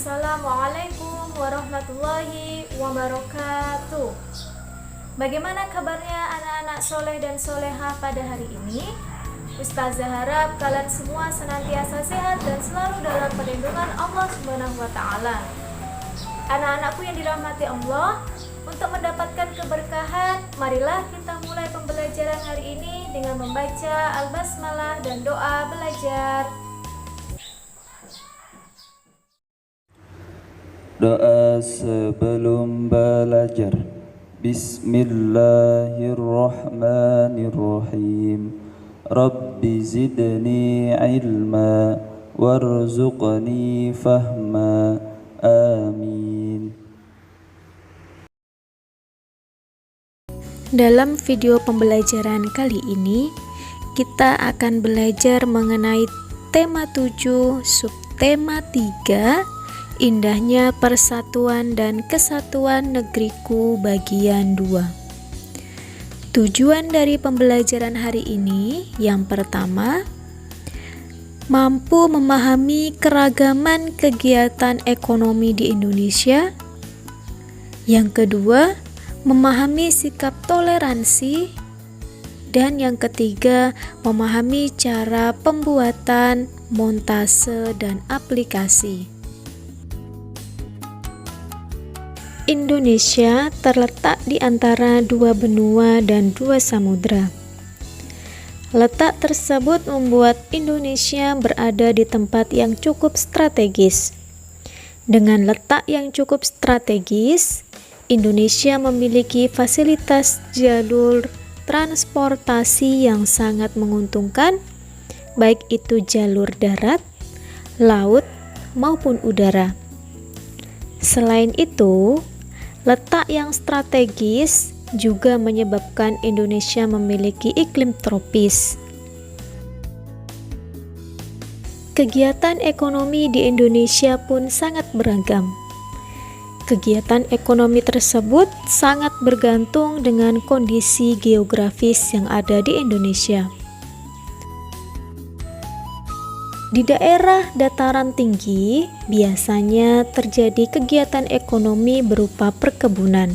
Assalamualaikum warahmatullahi wabarakatuh. Bagaimana kabarnya anak-anak soleh dan solehah pada hari ini? Ustazah harap kalian semua senantiasa sehat dan selalu dalam perlindungan Allah Subhanahu wa Ta'ala. Anak-anakku yang dirahmati Allah, untuk mendapatkan keberkahan, marilah kita mulai pembelajaran hari ini dengan membaca Al-Basmalah dan doa belajar. Doa sebelum belajar. Bismillahirrahmanirrahim. Rabbi zidni ilma warzuqni fahma. Amin. Dalam video pembelajaran kali ini, kita akan belajar mengenai tema 7, subtema 3, indahnya persatuan dan kesatuan negeriku bagian 2. Tujuan dari pembelajaran hari ini, yang pertama, mampu memahami keragaman kegiatan ekonomi di Indonesia. Yang kedua, memahami sikap toleransi. Dan yang ketiga, memahami cara pembuatan, montase, dan aplikasi. Indonesia terletak di antara dua benua dan dua samudra. Letak tersebut membuat Indonesia berada di tempat yang cukup strategis. Dengan letak yang cukup strategis, Indonesia memiliki fasilitas jalur transportasi yang sangat menguntungkan, baik itu jalur darat, laut, maupun udara. Selain itu, letak yang strategis juga menyebabkan Indonesia memiliki iklim tropis. Kegiatan ekonomi di Indonesia pun sangat beragam. Kegiatan ekonomi tersebut sangat bergantung dengan kondisi geografis yang ada di Indonesia. Di daerah dataran tinggi, biasanya terjadi kegiatan ekonomi berupa perkebunan.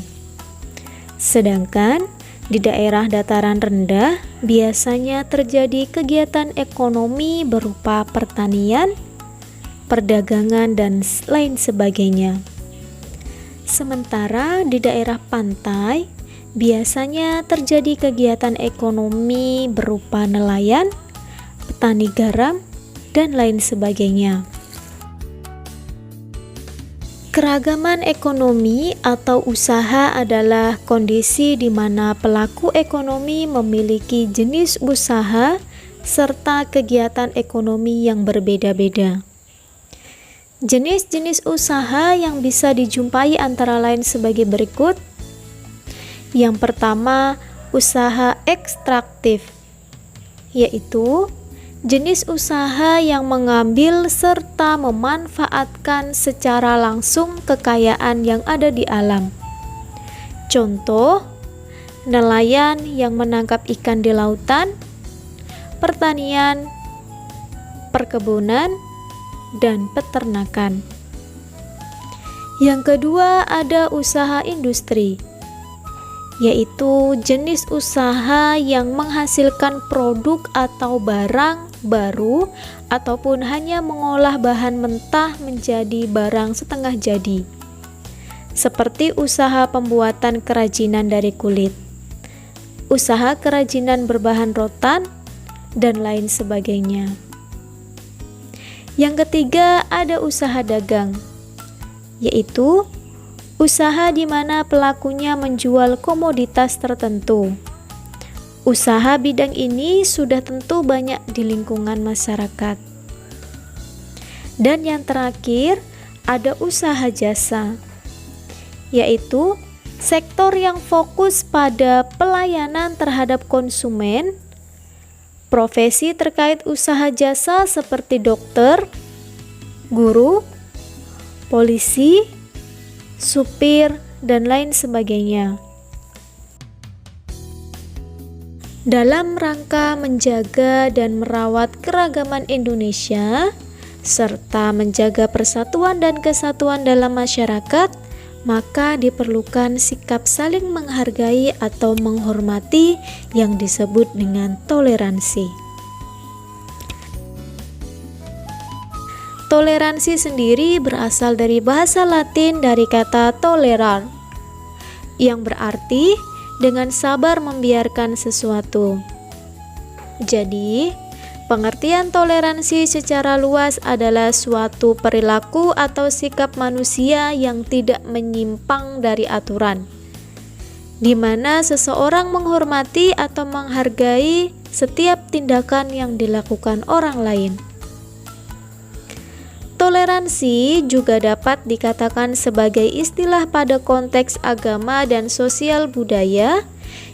Sedangkan di daerah dataran rendah, biasanya terjadi kegiatan ekonomi berupa pertanian, perdagangan, dan lain sebagainya. Sementara di daerah pantai, biasanya terjadi kegiatan ekonomi berupa nelayan, petani garam, dan lain sebagainya. Keragaman ekonomi atau usaha adalah kondisi di mana pelaku ekonomi memiliki jenis usaha serta kegiatan ekonomi yang berbeda-beda. Jenis-jenis usaha yang bisa dijumpai antara lain sebagai berikut. Yang pertama, usaha ekstraktif, yaitu jenis usaha yang mengambil serta memanfaatkan secara langsung kekayaan yang ada di alam. Contoh, nelayan yang menangkap ikan di lautan, pertanian, perkebunan, dan peternakan. Yang kedua, ada usaha industri, yaitu jenis usaha yang menghasilkan produk atau barang baru ataupun hanya mengolah bahan mentah menjadi barang setengah jadi, seperti usaha pembuatan kerajinan dari kulit, usaha kerajinan berbahan rotan, dan lain sebagainya. Yang ketiga, ada usaha dagang, yaitu usaha di mana pelakunya menjual komoditas tertentu. Usaha bidang ini sudah tentu banyak di lingkungan masyarakat. Dan yang terakhir, ada usaha jasa, yaitu sektor yang fokus pada pelayanan terhadap konsumen. Profesi terkait usaha jasa seperti dokter, guru, polisi, supir, dan lain sebagainya. Dalam rangka menjaga dan merawat keragaman Indonesia, serta menjaga persatuan dan kesatuan dalam masyarakat, maka diperlukan sikap saling menghargai atau menghormati yang disebut dengan toleransi. Toleransi sendiri berasal dari bahasa Latin dari kata tolerar, yang berarti dengan sabar membiarkan sesuatu. Jadi, pengertian toleransi secara luas adalah suatu perilaku atau sikap manusia yang tidak menyimpang dari aturan, di mana seseorang menghormati atau menghargai setiap tindakan yang dilakukan orang lain. Toleransi juga dapat dikatakan sebagai istilah pada konteks agama dan sosial budaya,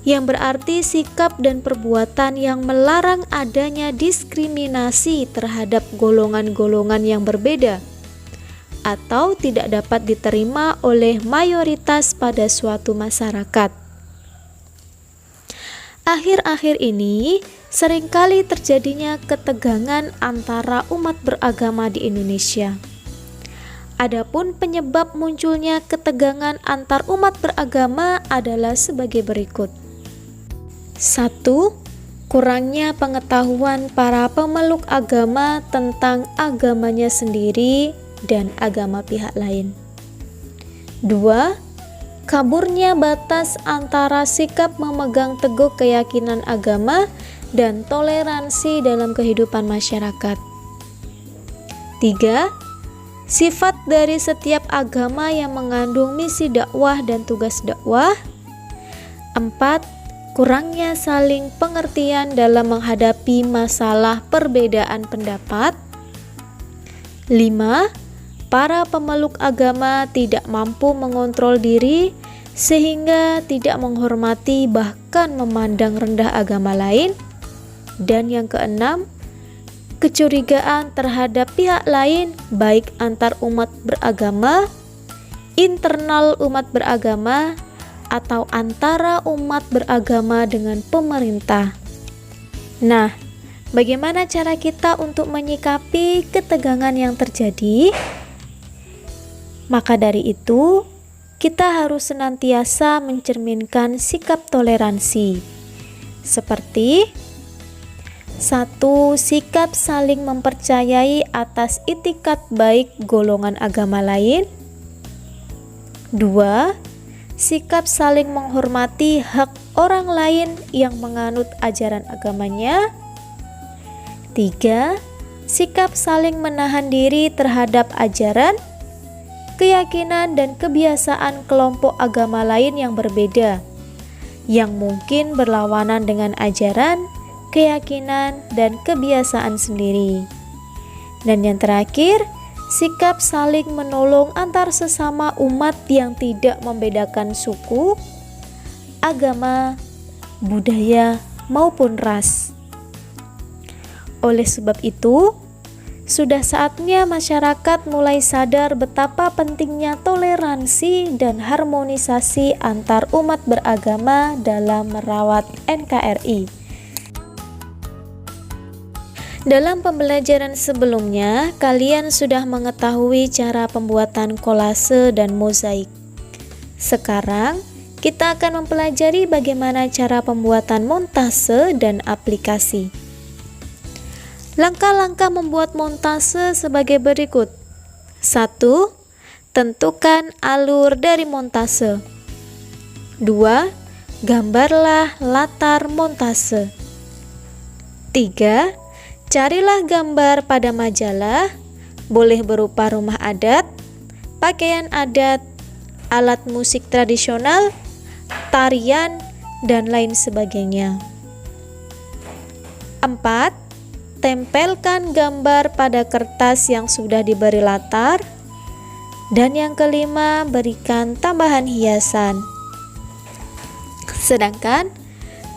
yang berarti sikap dan perbuatan yang melarang adanya diskriminasi terhadap golongan-golongan yang berbeda atau tidak dapat diterima oleh mayoritas pada suatu masyarakat. Akhir-akhir ini seringkali terjadinya ketegangan antara umat beragama di Indonesia. Adapun penyebab munculnya ketegangan antar umat beragama adalah sebagai berikut. 1. Kurangnya pengetahuan para pemeluk agama tentang agamanya sendiri dan agama pihak lain. 2. Kaburnya batas antara sikap memegang teguh keyakinan agama dan toleransi dalam kehidupan masyarakat. 3. Sifat dari setiap agama yang mengandung misi dakwah dan tugas dakwah. 4. Kurangnya saling pengertian dalam menghadapi masalah perbedaan pendapat. 5. Para pemeluk agama tidak mampu mengontrol diri sehingga tidak menghormati bahkan memandang rendah agama lain. Dan yang keenam, kecurigaan terhadap pihak lain baik antar umat beragama, internal umat beragama, atau antara umat beragama dengan pemerintah. Nah, bagaimana cara kita untuk menyikapi ketegangan yang terjadi? Maka dari itu, kita harus senantiasa mencerminkan sikap toleransi. Seperti 1. Sikap saling mempercayai atas itikat baik golongan agama lain. 2. Sikap saling menghormati hak orang lain yang menganut ajaran agamanya. 3. Sikap saling menahan diri terhadap ajaran, keyakinan, dan kebiasaan kelompok agama lain yang berbeda, yang mungkin berlawanan dengan ajaran, keyakinan, dan kebiasaan sendiri. Dan yang terakhir, sikap saling menolong antar sesama umat yang tidak membedakan suku, agama, budaya, maupun ras. Oleh sebab itu, sudah saatnya masyarakat mulai sadar betapa pentingnya toleransi dan harmonisasi antar umat beragama dalam merawat NKRI. Dalam pembelajaran sebelumnya, kalian sudah mengetahui cara pembuatan kolase dan mozaik. Sekarang, kita akan mempelajari bagaimana cara pembuatan montase dan aplikasi. Langkah-langkah membuat montase sebagai berikut. 1. Tentukan alur dari montase. 2. Gambarlah latar montase. 3. Carilah gambar pada majalah, boleh berupa rumah adat, pakaian adat, alat musik tradisional, tarian, dan lain sebagainya. 4. Tempelkan gambar pada kertas yang sudah diberi latar. Dan yang kelima, berikan tambahan hiasan. Sedangkan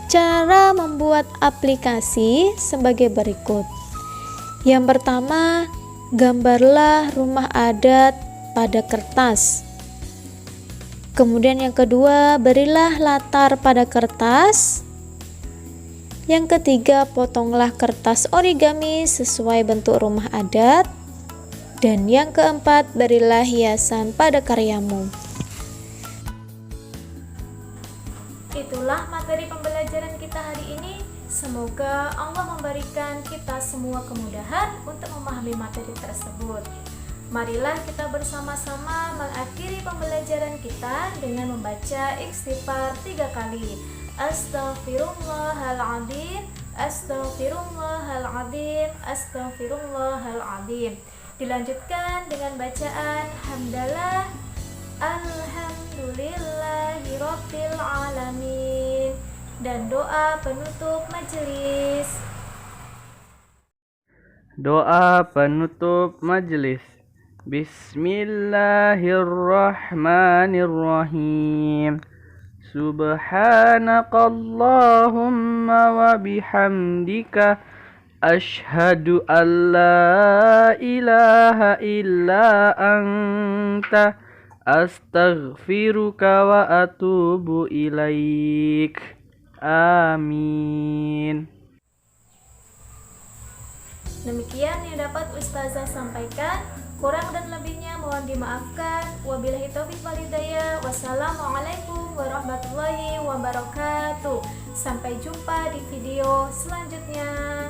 cara membuat aplikasi sebagai berikut. Yang pertama, gambarlah rumah adat pada kertas. Kemudian yang kedua, berilah latar pada kertas. Yang ketiga, potonglah kertas origami sesuai bentuk rumah adat. Dan yang keempat, berilah hiasan pada karyamu. Itulah materi pembelajaran kita hari ini. Semoga Allah memberikan kita semua kemudahan untuk memahami materi tersebut. Marilah kita bersama-sama mengakhiri pembelajaran kita dengan membaca istighfar 3 kali. Astaghfirullahaladzim, astaghfirullahaladzim, astaghfirullahaladzim. Dilanjutkan dengan bacaan hamdalah, alhamdulillahirabbil alamin, dan doa penutup majelis. Doa penutup majelis. Bismillahirrahmanirrahim. Subhanakallahumma wa bihamdika Ashhadu an la ilaha illa anta astaghfiruka wa atubu ilaik. Amin. Demikian yang dapat Ustazah sampaikan. Kurang dan lebihnya mohon dimaafkan. Wabillahi taufiq wal hidayah. Wassalamualaikum warahmatullahi wabarakatuh. Sampai jumpa di video selanjutnya.